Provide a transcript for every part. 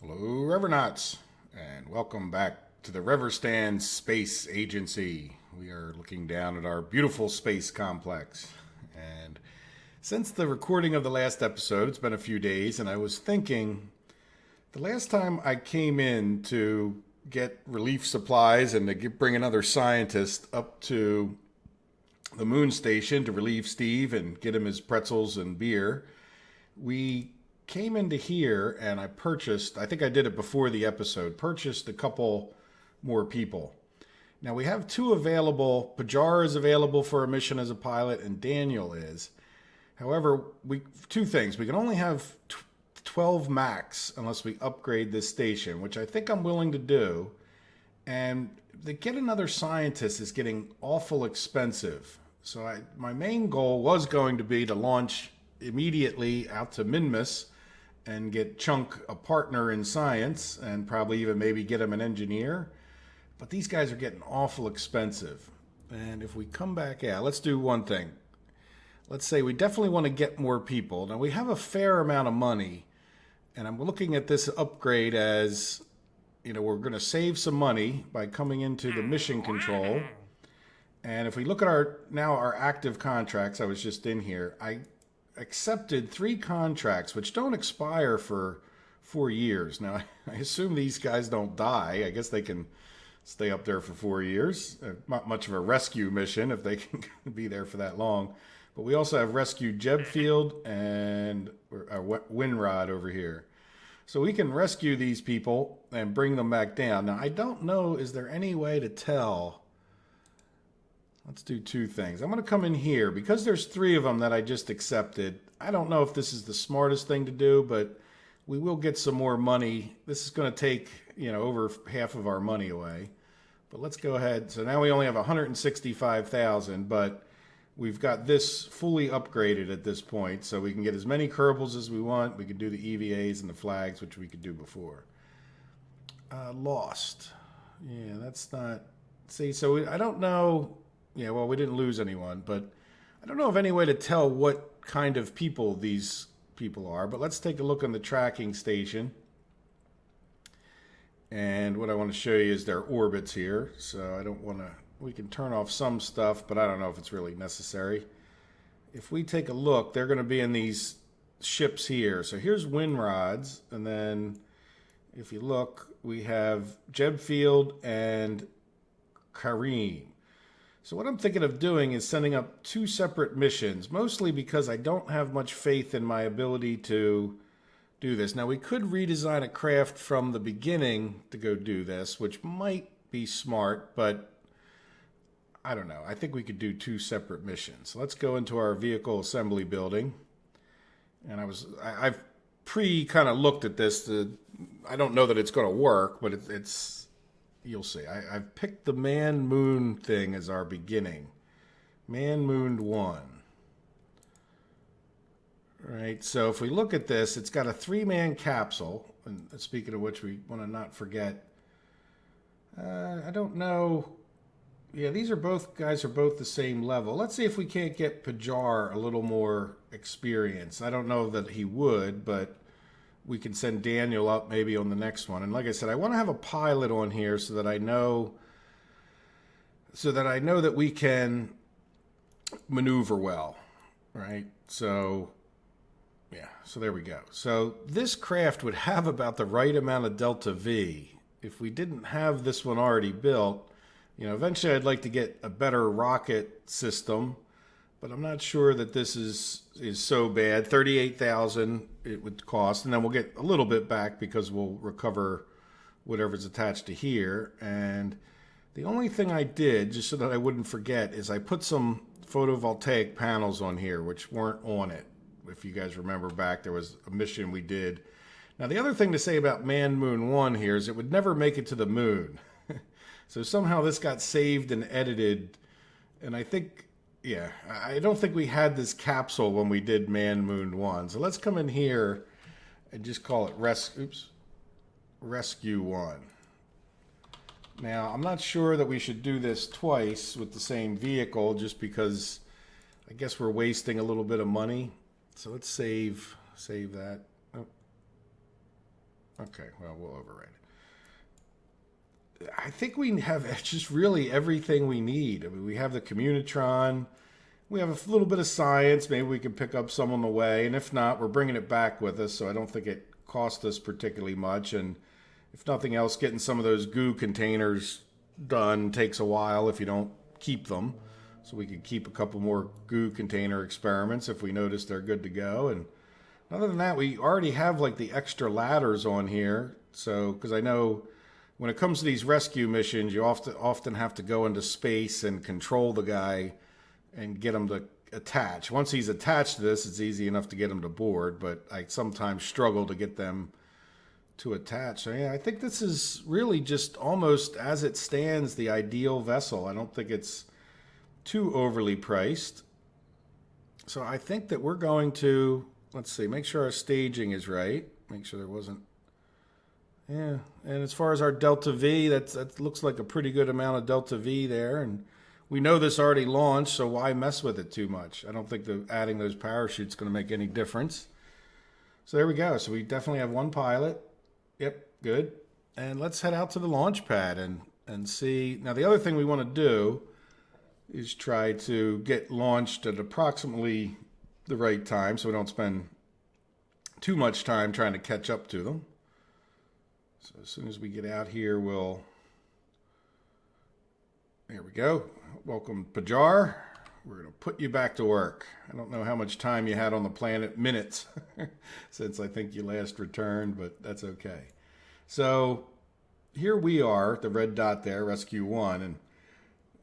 Hello, Revernauts, and welcome back to the Reverstan Space Agency. We are looking down at our beautiful space complex. And since the recording of the last episode, it's been a few days, and I was thinking the last time I came in to get relief supplies and to bring another scientist up to the moon station to relieve Steve and get him his pretzels and beer, we came into here and I purchased, I think I did it before the episode, purchased a couple more people. Now we have two available. Pajar is available for a mission as a pilot and Daniel is. However, two things. We can only have 12 max unless we upgrade this station, which I think I'm willing to do. And to get another scientist is getting awful expensive. So my main goal was going to be to launch immediately out to Minmus and get Chunk a partner in science and probably even maybe get him an engineer. But these guys are getting awful expensive. And if we come back out, let's do one thing. Let's say we definitely want to get more people. Now we have a fair amount of money, and I'm looking at this upgrade as, you know, we're going to save some money by coming into the mission control. And if we look at our active contracts, I was just in here, I accepted 3 contracts which don't expire for 4 years. Now, I assume these guys don't die. I guess they can stay up there for 4 years. Not much of a rescue mission if they can be there for that long. But we also have rescue Jeb Field and a Windrod over here. So we can rescue these people and bring them back down. Now, I don't know, is there any way to tell? Let's do 2 things. I'm going to come in here. Because there's 3 of them that I just accepted, I don't know if this is the smartest thing to do, but we will get some more money. This is going to take, over half of our money away. But let's go ahead. So now we only have 165,000, but we've got this fully upgraded at this point, so we can get as many Kerbals as we want. We can do the EVAs and the flags, which we could do before. Lost. Yeah, that's not... See, so I don't know... Yeah, well, we didn't lose anyone, but I don't know of any way to tell what kind of people these people are. But let's take a look on the tracking station. And what I want to show you is their orbits here. So I don't want to... We can turn off some stuff, but I don't know if it's really necessary. If we take a look, they're going to be in these ships here. So here's Windrods, and then if you look, we have Jeb Field and Kareem. So what I'm thinking of doing is sending up 2 separate missions, mostly because I don't have much faith in my ability to do this. Now, we could redesign a craft from the beginning to go do this, which might be smart, but I don't know. I think we could do 2 separate missions. So let's go into our vehicle assembly building. And I've kind of looked at this. I don't know that it's going to work, but it's you'll see. I've picked the man-moon thing as our beginning. Man-mooned 1. Right, so if we look at this, it's got a 3-man capsule. And speaking of which, we want to not forget. I don't know. Yeah, these guys are both the same level. Let's see if we can't get Pajar a little more experience. I don't know that he would, but we can send Daniel up maybe on the next one. And like I said, I want to have a pilot on here so that I know that we can maneuver well, right? So yeah, so there we go. So this craft would have about the right amount of delta V if we didn't have this one already built. Eventually I'd like to get a better rocket system, but I'm not sure that this is so bad. 38,000 it would cost, and then we'll get a little bit back because we'll recover whatever's attached to here. And the only thing I did, just so that I wouldn't forget, is I put some photovoltaic panels on here, which weren't on it. If you guys remember back, there was a mission we did. Now, the other thing to say about Man-Moon 1 here is it would never make it to the moon. So somehow this got saved and edited, and I think... Yeah, I don't think we had this capsule when we did Man-Moon 1. So let's come in here and just call it Rescue 1. Now, I'm not sure that we should do this twice with the same vehicle just because I guess we're wasting a little bit of money. So let's save that. Okay, well, we'll override it. I think we have just really everything we need. I mean, we have the Communitron. We have a little bit of science. Maybe we can pick up some on the way. And if not, we're bringing it back with us, so I don't think it cost us particularly much. And if nothing else, getting some of those goo containers done takes a while if you don't keep them. So we could keep a couple more goo container experiments if we notice they're good to go. And other than that, we already have like the extra ladders on here. So, because I know when it comes to these rescue missions, you often have to go into space and control the guy and get him to attach. Once he's attached to this, it's easy enough to get him to board, but I sometimes struggle to get them to attach. So yeah, I think this is really just almost as it stands the ideal vessel. I don't think it's too overly priced. So I think that we're going to, let's see, make sure our staging is right. Make sure there wasn't, yeah. And as far as our delta V, that looks like a pretty good amount of delta V there. And we know this already launched, so why mess with it too much? I don't think adding those parachutes is going to make any difference. So there we go. So we definitely have one pilot. Yep, good. And let's head out to the launch pad and see. Now the other thing we want to do is try to get launched at approximately the right time so we don't spend too much time trying to catch up to them. So as soon as we get out here, there we go. Welcome, Pajar. We're going to put you back to work. I don't know how much time you had on the planet, minutes, since I think you last returned, but that's okay. So here we are, the red dot there, Rescue 1, and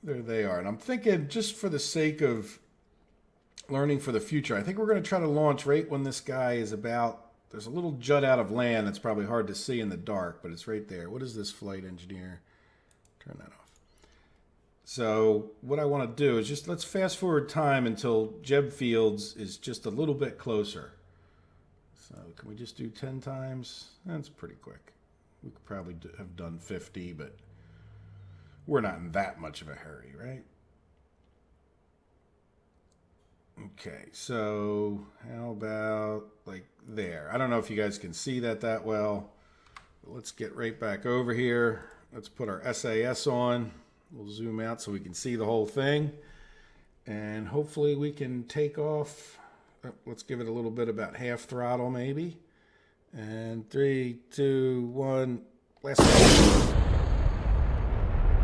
there they are. And I'm thinking, just for the sake of learning for the future, I think we're going to try to launch right when this guy is about, there's a little jut out of land that's probably hard to see in the dark, but it's right there. What is this, flight engineer? Turn that off. So what I want to do is just, let's fast forward time until Jeb Fields is just a little bit closer. So can we just do 10 times? That's pretty quick. We could probably have done 50, but we're not in that much of a hurry, right? Okay, so how about like there? I don't know if you guys can see that well. But let's get right back over here. Let's put our SAS on. We'll zoom out so we can see the whole thing. And hopefully we can take off. Let's give it a little bit about half throttle maybe. And 3, 2, 1, blast off.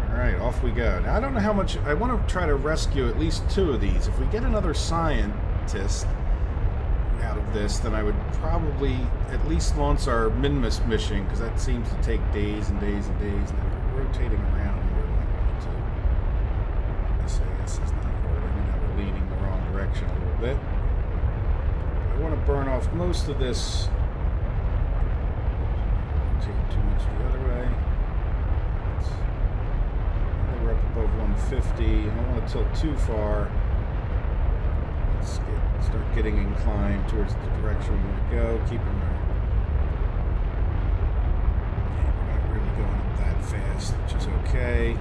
All right, off we go. Now I don't know how much, I want to try to rescue at least 2 of these. If we get another scientist out of this, then I would probably at least launch our Minmus mission, because that seems to take days and days and days. Now we're rotating around more than I want to. SAS is not holding. Now we're leaning the wrong direction a little bit. I want to burn off most of this. Rotate too much the other way. We're up above 150. I don't want to tilt too far. Let's start getting inclined towards the direction we want to go. Keeping our, we're not really going up that fast, which is okay.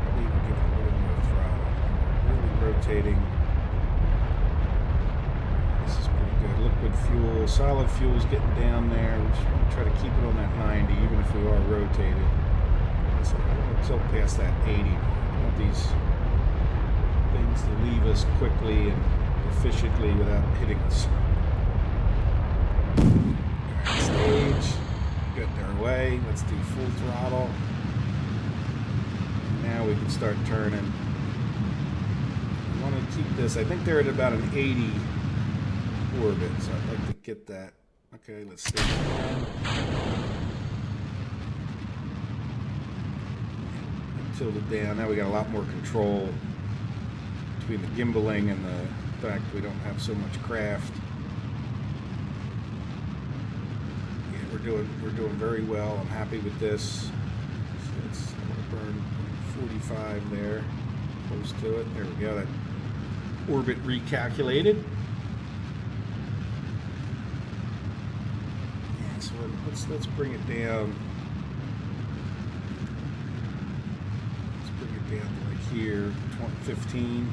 Probably even give it a little more throttle. Really rotating. This is pretty good. Liquid fuel, solid fuel is getting down there. We just want to try to keep it on that 90, even if we are rotated. So I don't want to tilt past that 80. I want these things to leave us quickly and efficiently without hitting us. Alright, stage. Good, they're away. Let's do full throttle. Now we can start turning. I want to keep this. I think they're at about an 80 orbit, so I'd like to get that. Okay, let's stay down. Tilted down. Now we got a lot more control between the gimbaling and the fact we don't have so much craft. Yeah, we're doing very well. I'm happy with this. So I'm going to burn 45 there, close to it. There we go. That orbit recalculated. Yeah, so let's bring it down. Down to like here, 15.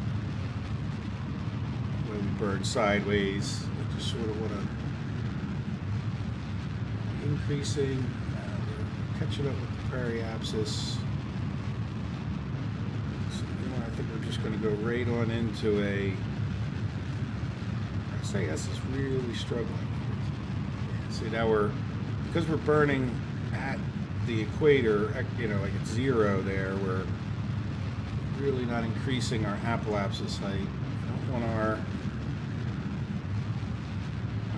Where we burn sideways. I just sort of want to increasing. We're catching up with the periapsis. So, I think we're just going to go right on into a... SAS is really struggling. Yeah, see, now because we're burning at the equator, like at 0 there, we're really not increasing our apoapsis height. I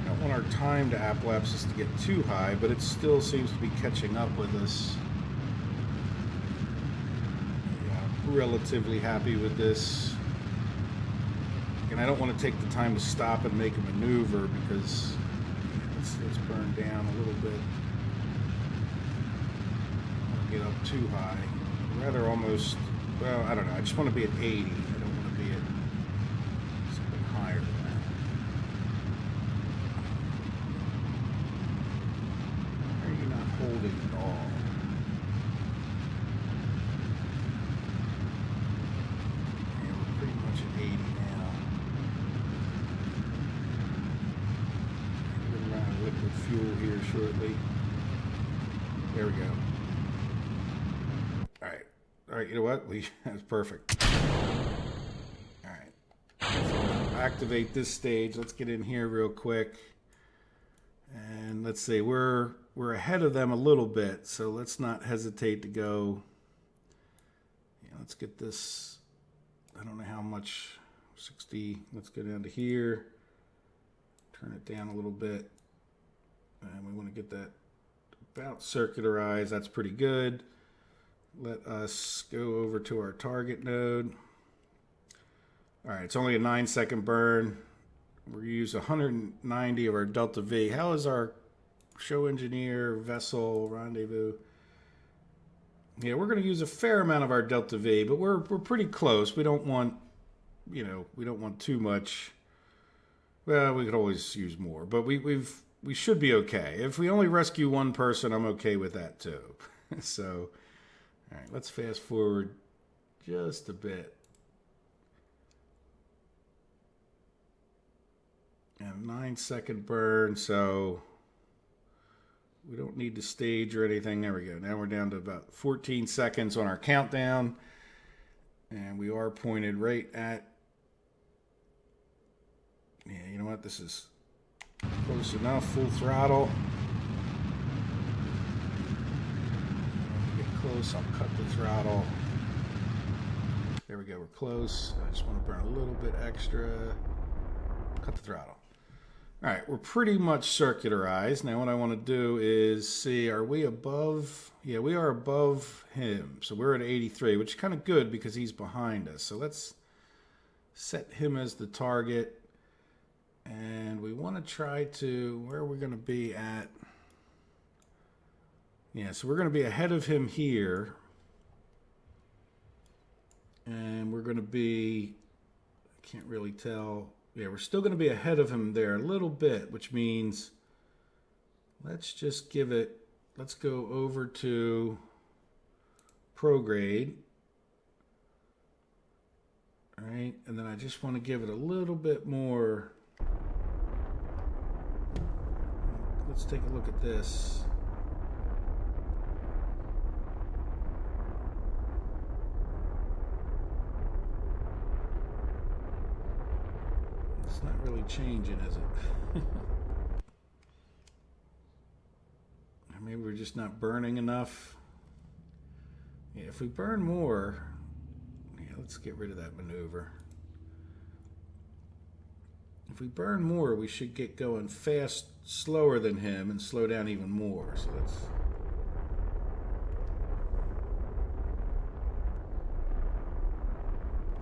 don't want our time to apoapsis to get too high, but it still seems to be catching up with us. Yeah, I'm relatively happy with this. And I don't want to take the time to stop and make a maneuver because it's burned down a little bit. I don't want to get up too high. Rather almost, well, I don't know. I just want to be at 80. I don't want to be at something higher than that. Why are you not holding at all? Yeah, we're pretty much at 80 now. Liquid fuel here shortly. There we go. All right, you know what? That's perfect. All right. So activate this stage. Let's get in here real quick. And let's see, we're ahead of them a little bit, so let's not hesitate to go. Yeah, let's get this. I don't know how much. 60. Let's go down to here. Turn it down a little bit. And we want to get that about circularized. That's pretty good. Let us go over to our target node. All right, it's only a 9-second burn. We use 190 of our delta V. How is our show engineer, vessel, rendezvous? Yeah, we're going to use a fair amount of our delta V, but we're pretty close. We don't want, we don't want too much. Well, we could always use more, but we should be okay. If we only rescue one person, I'm okay with that too. So, all right, let's fast forward just a bit. And 9-second burn, so we don't need to stage or anything. There we go. Now we're down to about 14 seconds on our countdown. And we are pointed right at, yeah, you know what? This is close enough, full throttle. Get close, I'll cut the throttle. There we go, we're close. I just want to burn a little bit extra. Cut the throttle. All right, we're pretty much circularized. Now what I want to do is see, are we above? Yeah, we are above him. So we're at 83, which is kind of good because he's behind us. So let's set him as the target. And we want to try to, where are we going to be at? Yeah, so we're going to be ahead of him here. And we're going to be, I can't really tell. Yeah, we're still going to be ahead of him there a little bit, which means let's just give it, let's go over to ProGrade. All right, and then I just want to give it a little bit more. Let's take a look at this. It's not really changing, is it? Maybe we're just not burning enough. Yeah, if we burn more, yeah, let's get rid of that maneuver. If we burn more, we should get going fast, slower than him, and slow down even more. So let's...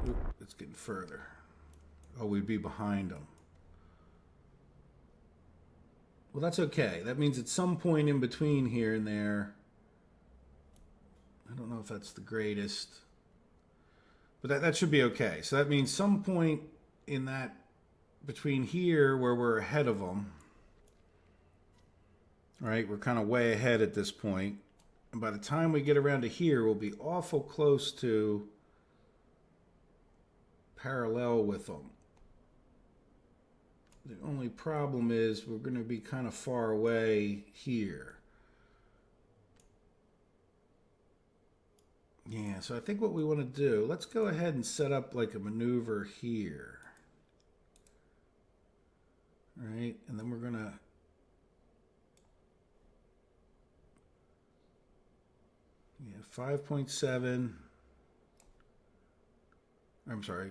Oop, it's getting further. Oh, we'd be behind him. Well, that's okay. That means at some point in between here and there, I don't know if that's the greatest, but that should be okay. So that means some point in that between here where we're ahead of them, right? We're kind of way ahead at this point. And by the time we get around to here, we'll be awful close to parallel with them. The only problem is we're going to be kind of far away here. Yeah, so I think what we want to do, let's go ahead and set up like a maneuver here. Right, and then we're going to yeah, 5.7. I'm sorry.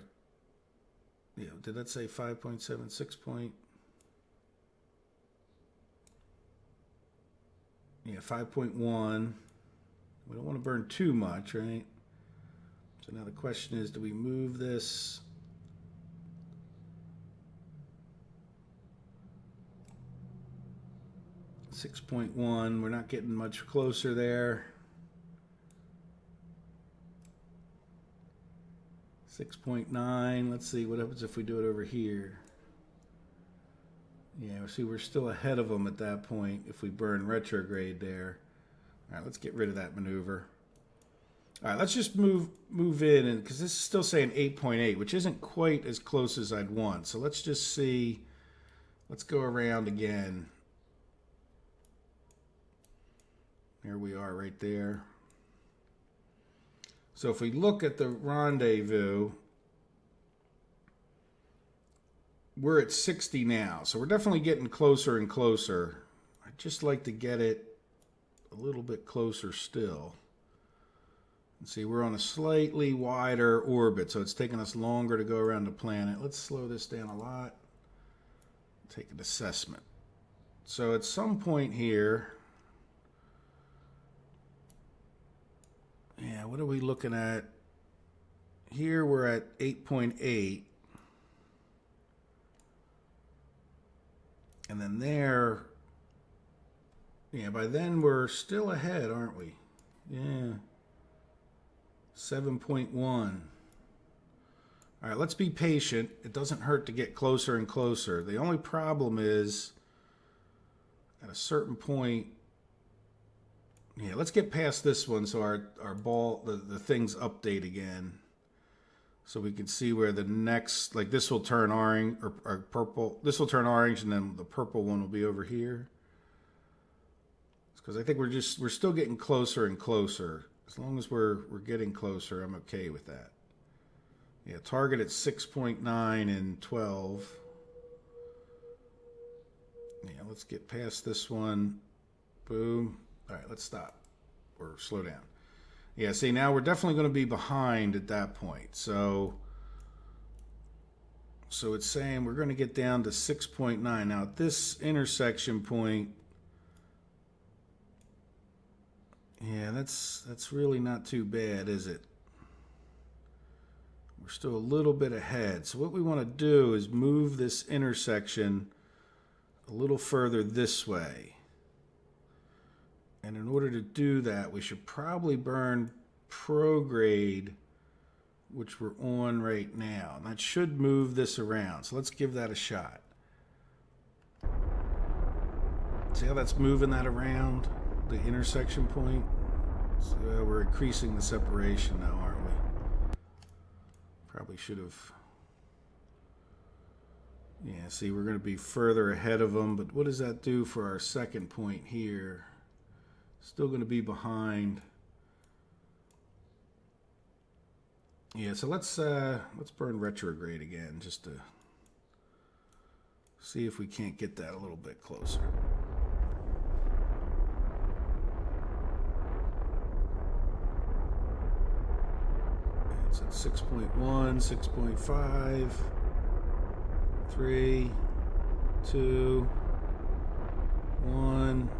Yeah, did that say 5.7, 6 point? Yeah, 5.1. We don't want to burn too much, right? So now the question is, do we move this? .1, we're not getting much closer there. 6.9, let's see what happens if we do it over here. Yeah, see, we're still ahead of them at that point if we burn retrograde there. All right, let's get rid of that maneuver. All right, let's just move in, and because this is still saying 8.8, which isn't quite as close as I'd want. So let's just see. Let's go around again. There we are right there. So if we look at the rendezvous, we're at 60 now. So we're definitely getting closer and closer. I'd just like to get it a little bit closer still. And see, we're on a slightly wider orbit, so it's taking us longer to go around the planet. Let's slow this down a lot. Take an assessment. So at some point here, yeah, what are we looking at? Here we're at 8.8. And then there, yeah, by then we're still ahead, aren't we? Yeah. 7.1. All right, let's be patient. It doesn't hurt to get closer and closer. The only problem is at a certain point, yeah, let's get past this one so our ball, the things update again. So we can see where the next, like this will turn orange or purple. This will turn orange and then the purple one will be over here. Because I think we're still getting closer and closer. As long as we're getting closer, I'm okay with that. Yeah, target at 6.9 and 12. Yeah, let's get past this one. Boom. All right, let's stop or slow down. Yeah, see, now we're definitely going to be behind at that point. So it's saying we're going to get down to 6.9. Now, at this intersection point, yeah, that's really not too bad, is it? We're still a little bit ahead. So what we want to do is move this intersection a little further this way. And in order to do that, we should probably burn prograde, which we're on right now. And that should move this around. So let's give that a shot. See how that's moving that around, the intersection point? So we're increasing the separation now, aren't we? Probably should have. Yeah, see, we're going to be further ahead of them. But what does that do for our second point here? Still going to be behind. Yeah, so let's burn retrograde again just to see if we can't get that a little bit closer. It's at 6.1, 6.5, 3, 2, 1.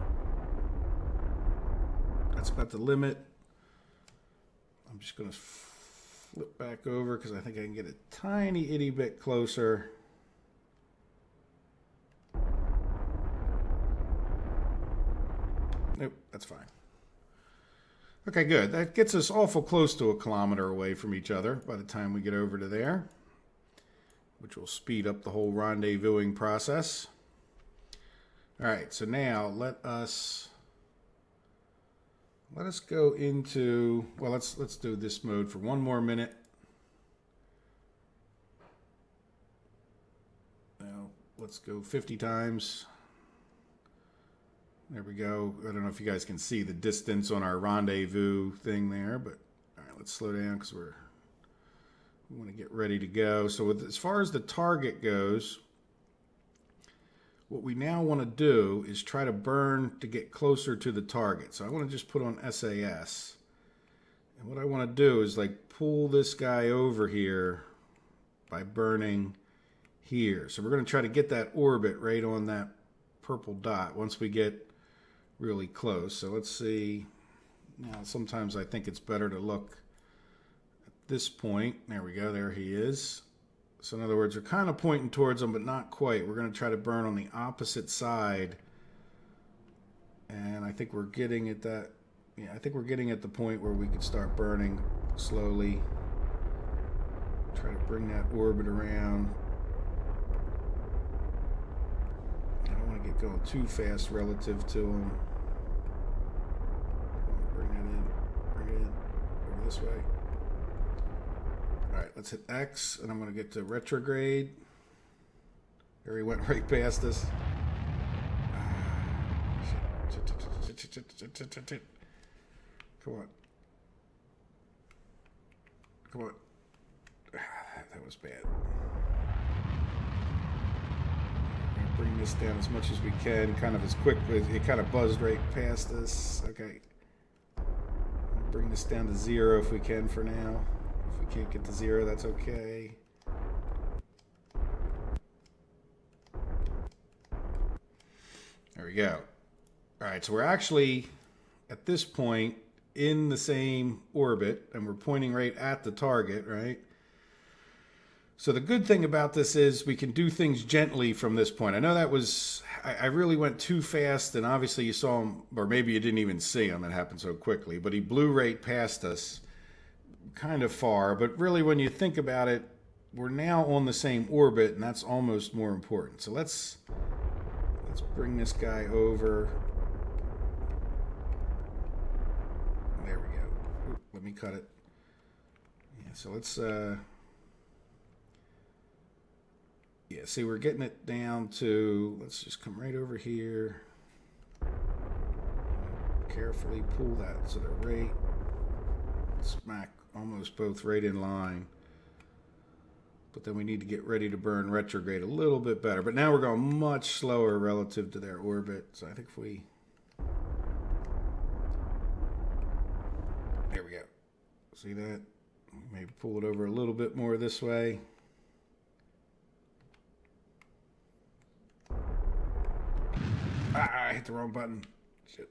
That's about the limit. I'm just going to flip back over because I think I can get a tiny itty bit closer. Nope, that's fine. Okay, good. That gets us awful close to 1 kilometer away from each other by the time we get over to there, which will speed up the whole rendezvousing process. All right, so now let us go into, well, let's do this mode for 1 more minute. Now let's go 50 times. There we go. I don't know if you guys can see the distance on our rendezvous thing there, but all right, let's slow down because we want to get ready to go. So as far as the target goes, what we now want to do is try to burn to get closer to the target. So I want to just put on SAS. And what I want to do is like pull this guy over here by burning here. So we're going to try to get that orbit right on that purple dot once we get really close. So let's see. Now sometimes I think it's better to look at this point. There we go. There he is. So in other words, we're kind of pointing towards him, but not quite. We're going to try to burn on the opposite side. And I think we're getting at that. Yeah, I think we're getting at the point where we could start burning slowly. Try to bring that orbit around. I don't want to get going too fast relative to him. Bring that in. Bring it in. Over this way. Alright, let's hit X, and I'm going to get to retrograde. There he went right past us. Come on. Come on. That was bad. I'm going to bring this down as much as we can, kind of as quickly. It kind of buzzed right past us. Okay. Bring this down to 0 if we can for now. If we can't get to 0, that's okay. There we go. All right, so we're actually, at this point, in the same orbit, and we're pointing right at the target, right? So the good thing about this is we can do things gently from this point. I know that was, I really went too fast, and obviously you saw him, or maybe you didn't even see him, it happened so quickly, but he blew right past us, kind of far. But really, when you think about it, we're now on the same orbit, and that's almost more important. So let's bring this guy over. There we go. Oop, let me cut it. Yeah, so let's yeah, see, we're getting it down to, let's just come right over here. Carefully pull that so they're right smack, almost both right in line. But then we need to get ready to burn retrograde a little bit better. But now we're going much slower relative to their orbit. So I think if we... There we go. See that? Maybe pull it over a little bit more this way. Ah, I hit the wrong button. Shit.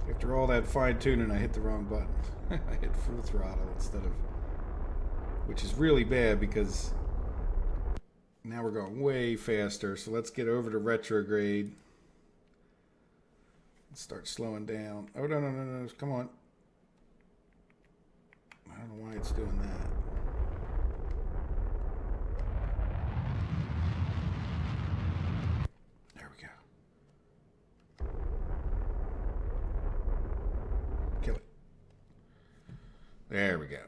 After all that fine-tuning, I hit the wrong button. I hit full throttle instead of... Which is really bad because now we're going way faster. So let's get over to retrograde. Let's start slowing down. Oh, no. Come on. I don't know why it's doing that. There we go.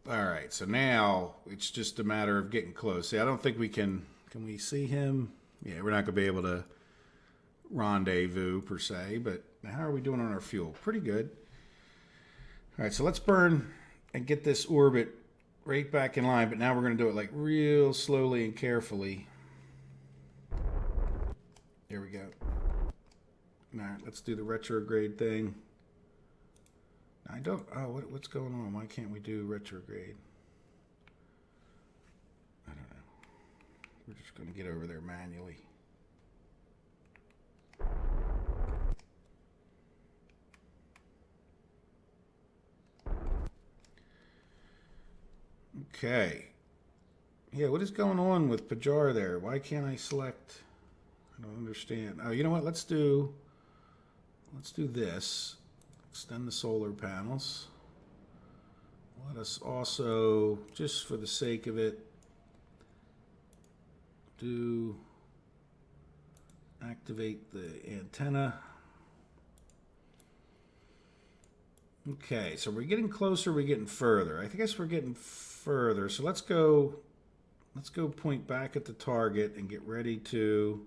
All right, so now it's just a matter of getting close. See, I don't think we can we see him? Yeah, we're not going to be able to rendezvous per se, but how are we doing on our fuel? Pretty good. All right, so let's burn and get this orbit right back in line, but now we're going to do it like real slowly and carefully. There we go. All right, let's do the retrograde thing. I don't... Oh, what's going on? Why can't we do retrograde? I don't know. We're just going to get over there manually. Okay. Yeah, what is going on with Pajar there? Why can't I select... I don't understand. Oh, you know what? Let's do this. Extend the solar panels. Let us also, just for the sake of it, activate the antenna. Okay, so we're getting closer, we're getting further. I guess we're getting further. So let's go point back at the target and get ready to,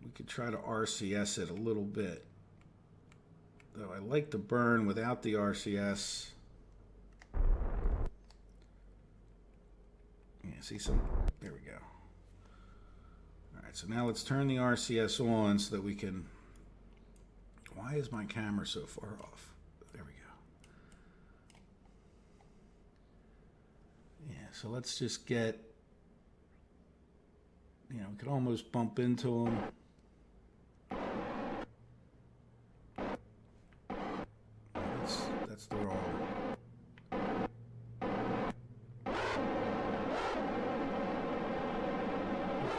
we could try to RCS it a little bit. though I like the burn without the RCS. Yeah, see some, there we go. All right, so now let's turn the RCS on so that we can, why is my camera so far off? There we go. Yeah, so let's just get, you know, we could almost bump into them. That's the wrong.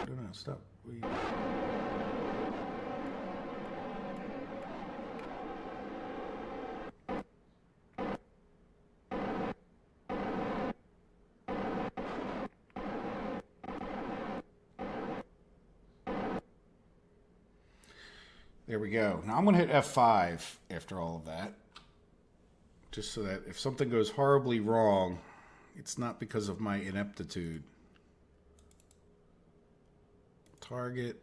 No, stop. There we go. Now I'm going to hit F5 after all of that. Just so that if something goes horribly wrong, it's not because of my ineptitude. Target.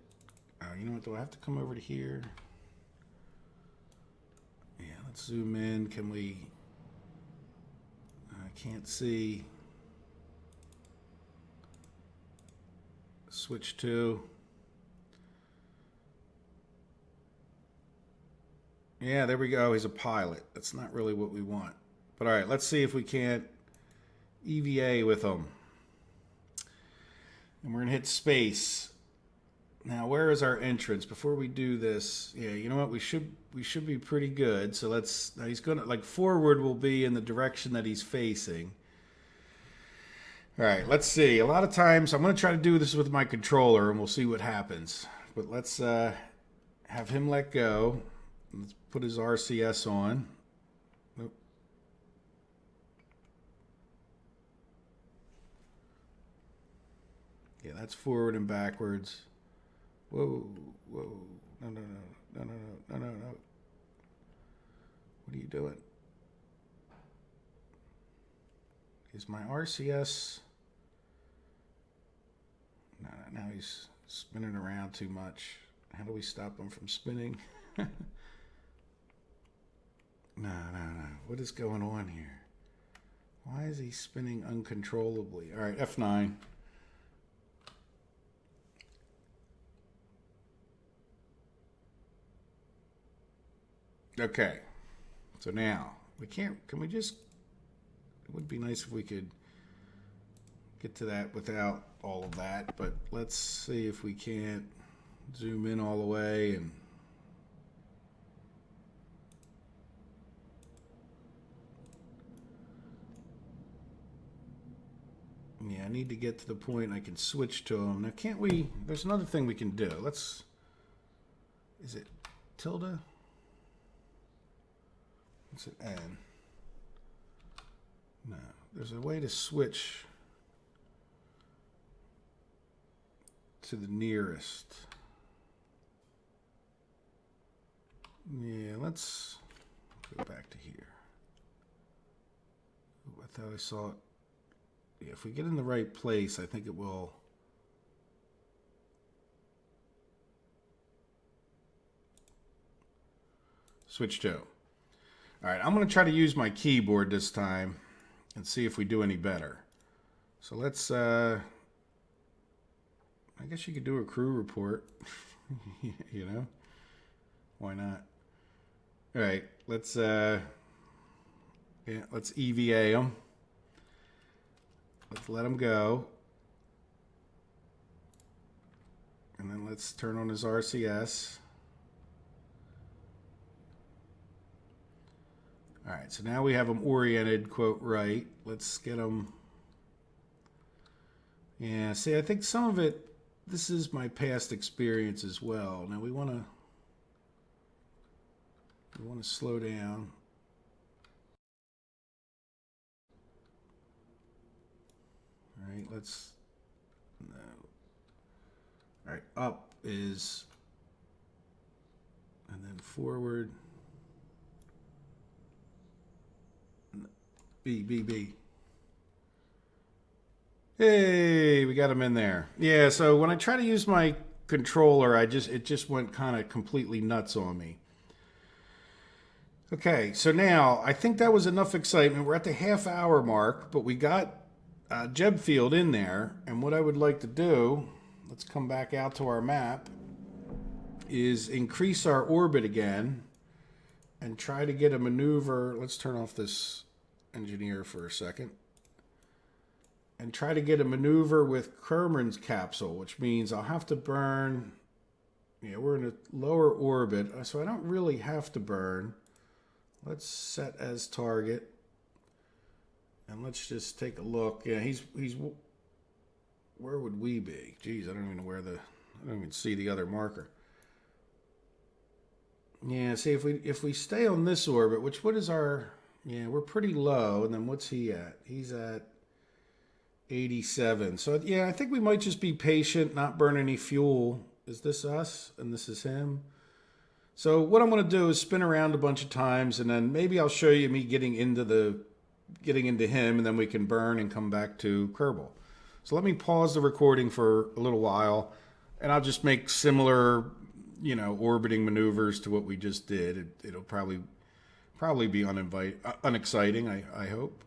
You know what? Do I have to come over to here? Yeah, let's zoom in. Can we? I can't see. Switch to. Yeah, there we go. He's a pilot. That's not really what we want. But all right, let's see if we can't EVA with him. And we're going to hit space. Now, where is our entrance? Before we do this, yeah, you know what? We should be pretty good. So let's, now he's going to, like, forward will be in the direction that he's facing. All right, let's see. A lot of times, I'm going to try to do this with my controller, and we'll see what happens. But let's have him let go. Let's put his RCS on. Nope. Yeah, that's forward and backwards. Whoa, whoa. No, no, no, no, no, no, no, no. What are you doing? Is my RCS... No, no, now he's spinning around too much. How do we stop him from spinning? No, no, no. What is going on here? Why is he spinning uncontrollably? All right, F9. Okay. So now, can we just, it would be nice if we could get to that without all of that, but let's see if we can't zoom in all the way and yeah, I need to get to the point I can switch to them. Now, can't we? There's another thing we can do. Let's. Is it tilde? What's it N? No. There's a way to switch to the nearest. Yeah, let's go back to here. Ooh, I thought I saw it. Yeah, if we get in the right place, I think it will. Switch to. All right, I'm going to try to use my keyboard this time and see if we do any better. So let's, I guess you could do a crew report, you know? Why not? All right, let's EVA them. Let's let him go. And then let's turn on his RCS. All right, so now we have him oriented, quote, right. Let's get him. Yeah, see, I think some of it, this is my past experience as well. Now we want to slow down. All right, let's, no. All right, up is, and then forward. B, B, B. Hey, we got him in there. Yeah, so when I try to use my controller, it just went kind of completely nuts on me. Okay, so now I think that was enough excitement. We're at the half-hour mark, but we got Jeb field in there. And what I would like to do, let's come back out to our map, is increase our orbit again and try to get a maneuver. Let's turn off this engineer for a second. And try to get a maneuver with Kerbin's capsule, which means I'll have to burn. Yeah, we're in a lower orbit, so I don't really have to burn. Let's set as target. And let's just take a look. Yeah, he's where would we be? Geez, I don't even know where I don't even see the other marker. Yeah, see if we stay on this orbit, what is our, yeah, we're pretty low, and then what's he at? He's at 87. So yeah, I think we might just be patient, not burn any fuel. Is this us? And this is him. So what I'm going to do is spin around a bunch of times, and then maybe I'll show you me getting into him, and then we can burn and come back to Kerbal. So let me pause the recording for a little while, and I'll just make similar, orbiting maneuvers to what we just did. It'll probably be unexciting, I hope.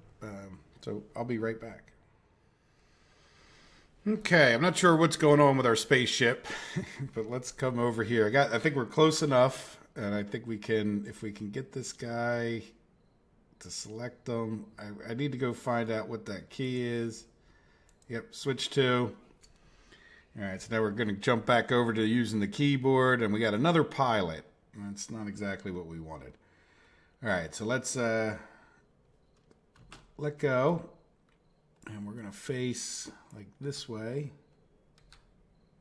So I'll be right back. Okay, I'm not sure what's going on with our spaceship, but let's come over here. I think we're close enough, and I think if we can get this guy to select them. I need to go find out what that key is. Yep, switch to. All right, so now we're going to jump back over to using the keyboard, and we got another pilot. That's not exactly what we wanted. All right, so let's let go. And we're going to face like this way.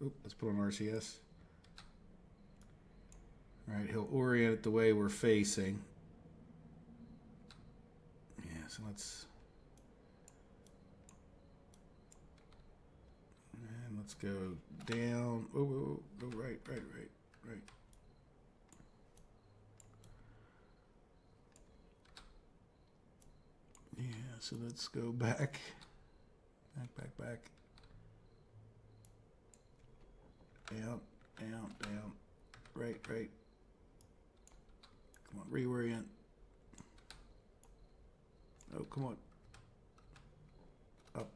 Oop, let's put on RCS. All right, he'll orient it the way we're facing. Yeah, so let's go down. Oh, go right. Yeah, so let's go back. Back. Down. Right. Come on, reorient. Oh, come on. Up.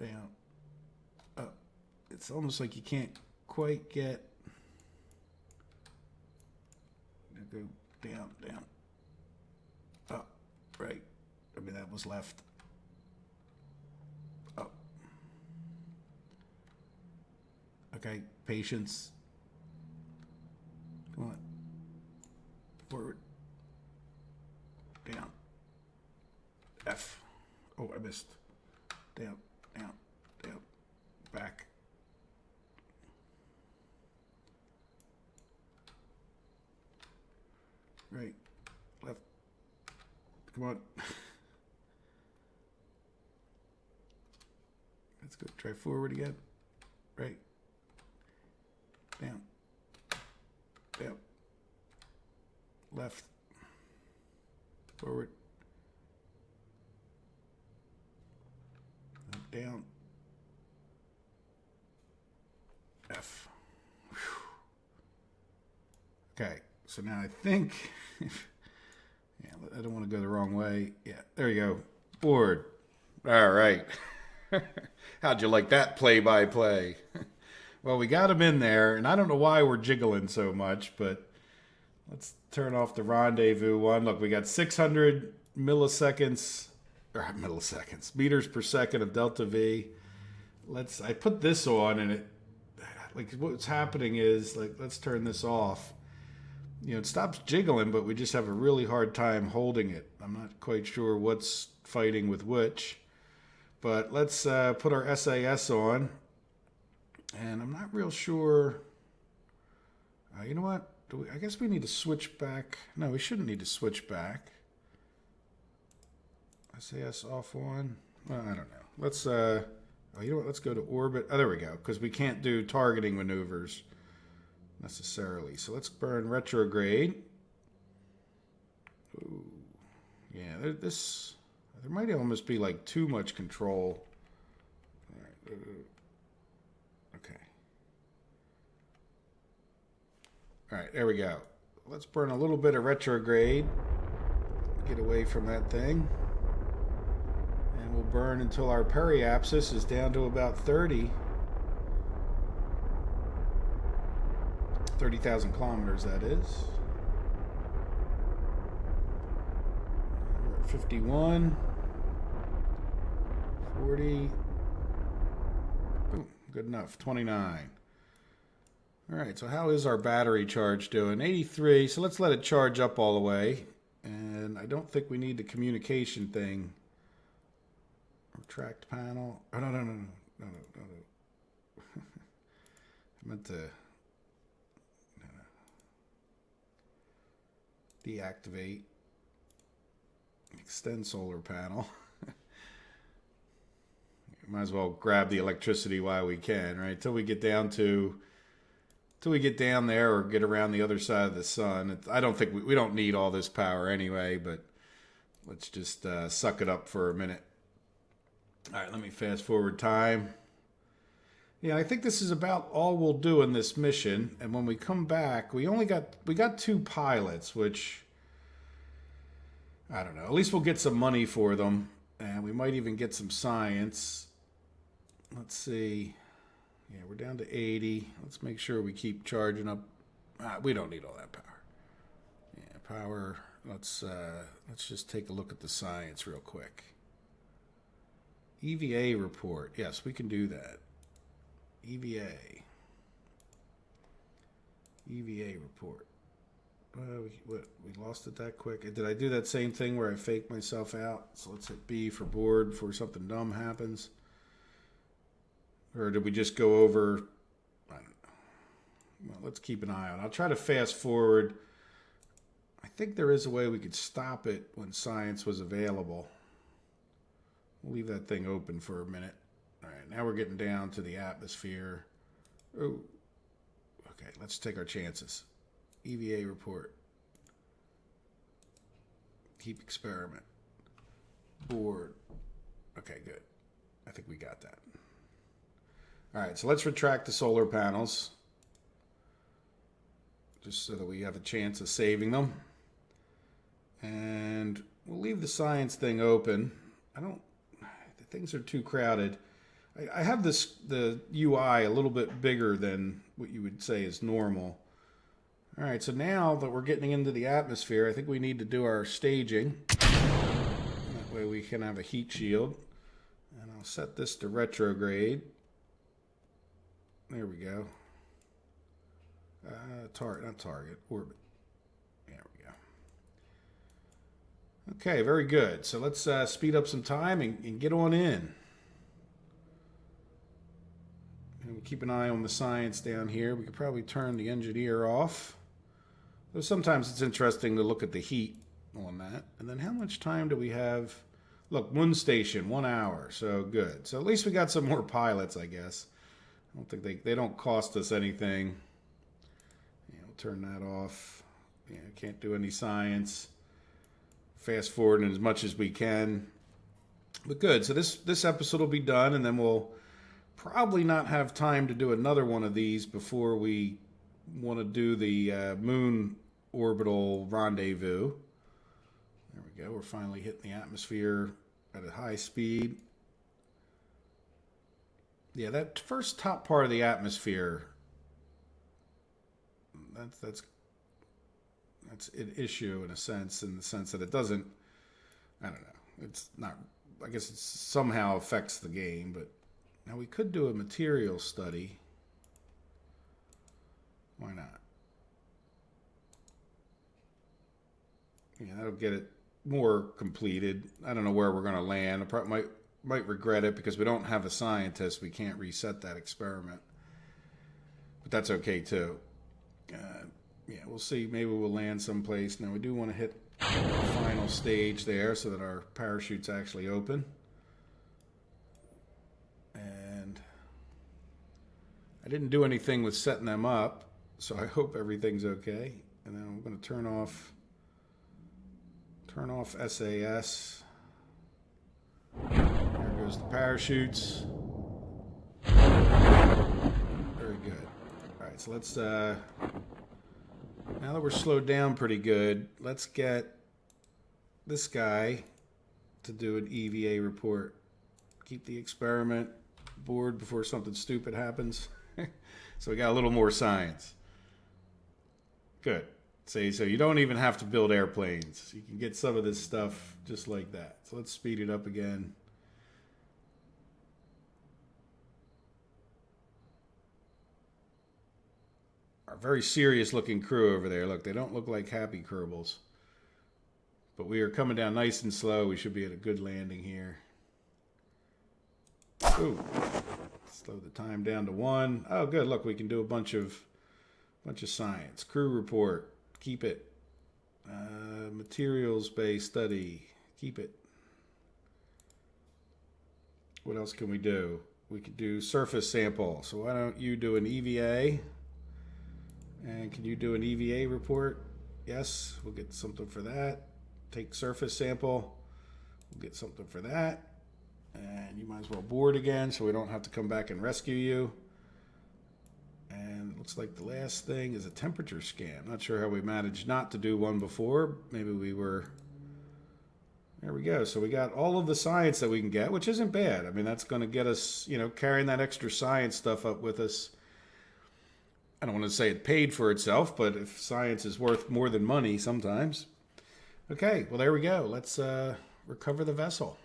Down. Up. It's almost like you can't quite get. Go down. Up. Right. I mean, that was left. Up. Okay, patience. Come on. Forward. Down. F. Oh, I missed. Down. Back. Right. Left. Come on. Let's go try forward again. Right. Down. Left. Forward. Down. F. Whew. Okay, so now I think, yeah, I don't want to go the wrong way. Yeah, there you go. Board. All right. How'd you like that play-by-play? Well, we got him in there, and I don't know why we're jiggling so much, but let's turn off the rendezvous one. Look, we got 600 meters per second of delta V. I put this on, and what's happening is, let's turn this off. It stops jiggling, but we just have a really hard time holding it. I'm not quite sure what's fighting with which. But let's put our SAS on. And I'm not real sure. You know what? I guess we need to switch back. No, we shouldn't need to switch back. SAS off on. Well, I don't know. Let's, you know what? Let's go to orbit. Oh, there we go. Because we can't do targeting maneuvers necessarily. So let's burn retrograde. Ooh. Yeah, there might almost be like too much control. All right. Okay. All right, there we go. Let's burn a little bit of retrograde. Get away from that thing. And we'll burn until our periapsis is down to about 30,000 kilometers, that is. We're at 51, 40. Boom, good enough. 29. All right, so how is our battery charge doing? 83, so let's let it charge up all the way. And I don't think we need the communication thing. Retract panel. Oh, no. I meant to deactivate. Extend solar panel. Might as well grab the electricity while we can, right? Till we get down there or get around the other side of the sun. I don't think we don't need all this power anyway, but let's just suck it up for a minute. All right, let me fast forward time. Yeah, I think this is about all we'll do in this mission. And when we come back, we got 2 pilots, which I don't know. At least we'll get some money for them, and we might even get some science. Let's see. Yeah, we're down to 80. Let's make sure we keep charging up. We don't need all that power. Yeah, power. Let's just take a look at the science real quick. EVA report. Yes, we can do that. EVA report. We lost it that quick. Did I do that same thing where I faked myself out? So let's hit B for board before something dumb happens. Or did we just go over? I don't know. Well, let's keep an eye on it. I'll try to fast forward. I think there is a way we could stop it when science was available. We'll leave that thing open for a minute. All right, now we're getting down to the atmosphere. Oh, okay, let's take our chances. EVA report. Keep experiment. Board. Okay, good. I think we got that. All right, so let's retract the solar panels. Just so that we have a chance of saving them. And we'll leave the science thing open. Things are too crowded. I have the UI a little bit bigger than what you would say is normal. All right, so now that we're getting into the atmosphere, I think we need to do our staging. That way we can have a heat shield. And I'll set this to retrograde. There we go. Not target, orbit. There we go. Okay, very good. So let's speed up some time and get on in. And we'll keep an eye on the science down here. We could probably turn the engineer off. Though sometimes it's interesting to look at the heat on that. And then how much time do we have? Look, moon station, 1 hour. So good. So at least we got some more pilots, I guess. I don't think they don't cost us anything. Yeah, we'll turn that off. Yeah, can't do any science. Fast forward as much as we can. But good. So this episode will be done, and then we'll probably not have time to do another one of these before we want to do the moon orbital rendezvous. There we go. We're finally hitting the atmosphere at a high speed. Yeah, that first top part of the atmosphere, that's an issue in the sense that it doesn't, I don't know, it's not, I guess it somehow affects the game, but now we could do a material study. Why not? Yeah, that'll get it more completed. I don't know where we're going to land. I probably might regret it because we don't have a scientist. We can't reset that experiment. But that's okay too. Yeah, we'll see. Maybe we'll land someplace. Now we do want to hit the final stage there so that our parachute's actually open. And I didn't do anything with setting them up, so I hope everything's okay. And then I'm going to turn off SAS. There goes the parachutes. Very good. All right, so let's Now that we're slowed down pretty good, let's get this guy to do an EVA report. Keep the experiment board before something stupid happens. So we got a little more science. Good. See, so you don't even have to build airplanes. You can get some of this stuff just like that. So let's speed it up again. Our very serious looking crew over there. Look, they don't look like happy Kerbals. But we are coming down nice and slow. We should be at a good landing here. Ooh. Slow the time down to 1. Oh, good. Look, we can do a bunch of science. Crew report. Keep it. MaterialsBay study. Keep it. What else can we do? We could do surface sample. So why don't you do an EVA? And can you do an EVA report? Yes, we'll get something for that. Take surface sample. We'll get something for that. And you might as well board again so we don't have to come back and rescue you. And it looks like the last thing is a temperature scan. Not sure how we managed not to do one before. Maybe we were... There we go. So we got all of the science that we can get, which isn't bad. I mean, that's going to get us, you know, carrying that extra science stuff up with us. I don't want to say it paid for itself, but if science is worth more than money sometimes. Okay, well, there we go. Let's recover the vessel.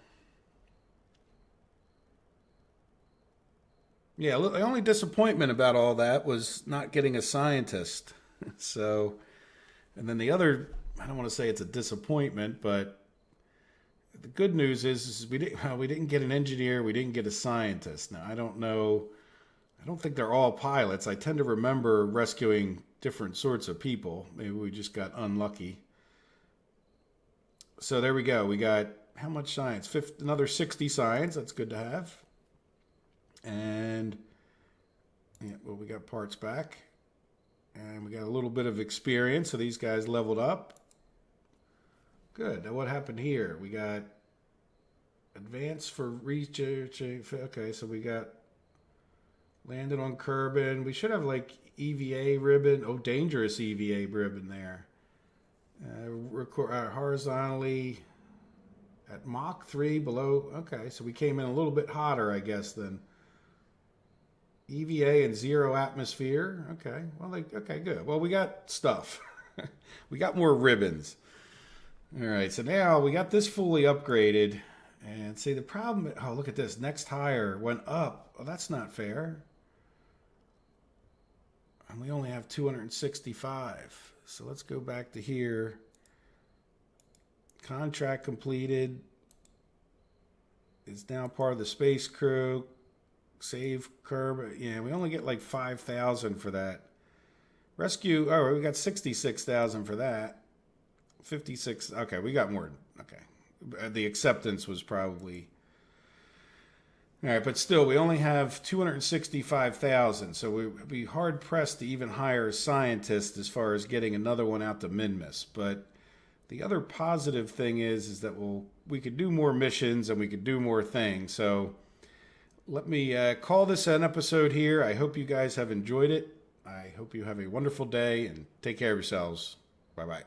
Yeah, the only disappointment about all that was not getting a scientist. So, and then the other, I don't want to say it's a disappointment, but the good news is we didn't get an engineer, we didn't get a scientist. Now, I don't know, I don't think they're all pilots. I tend to remember rescuing different sorts of people. Maybe we just got unlucky. So there we go. We got how much science? Another 60 science. That's good to have. And yeah, well, we got parts back. And we got a little bit of experience. So these guys leveled up. Good. Now what happened here? We got advanced for research. Okay, so we got landed on Kerbin. We should have like EVA ribbon. Oh, dangerous EVA ribbon there. Horizontally at Mach 3 below. Okay, so we came in a little bit hotter, I guess, than EVA and 0 atmosphere. Okay, well, okay, good. Well, we got stuff. We got more ribbons. All right, so now we got this fully upgraded. And see, the problem, oh, look at this. Next higher went up. Oh, that's not fair. And we only have 265. So let's go back to here. Contract completed. Is now part of the space crew. Save Kerbin. Yeah, we only get like 5,000 for that. Rescue. Oh, we got 66,000 for that. 56. Okay, we got more. Okay. The acceptance was probably. All right, but still, we only have 265,000, so we'd be hard pressed to even hire a scientist as far as getting another one out to Minmus. But the other positive thing is that we could do more missions and we could do more things. So let me call this an episode here. I hope you guys have enjoyed it. I hope you have a wonderful day and take care of yourselves. Bye-bye.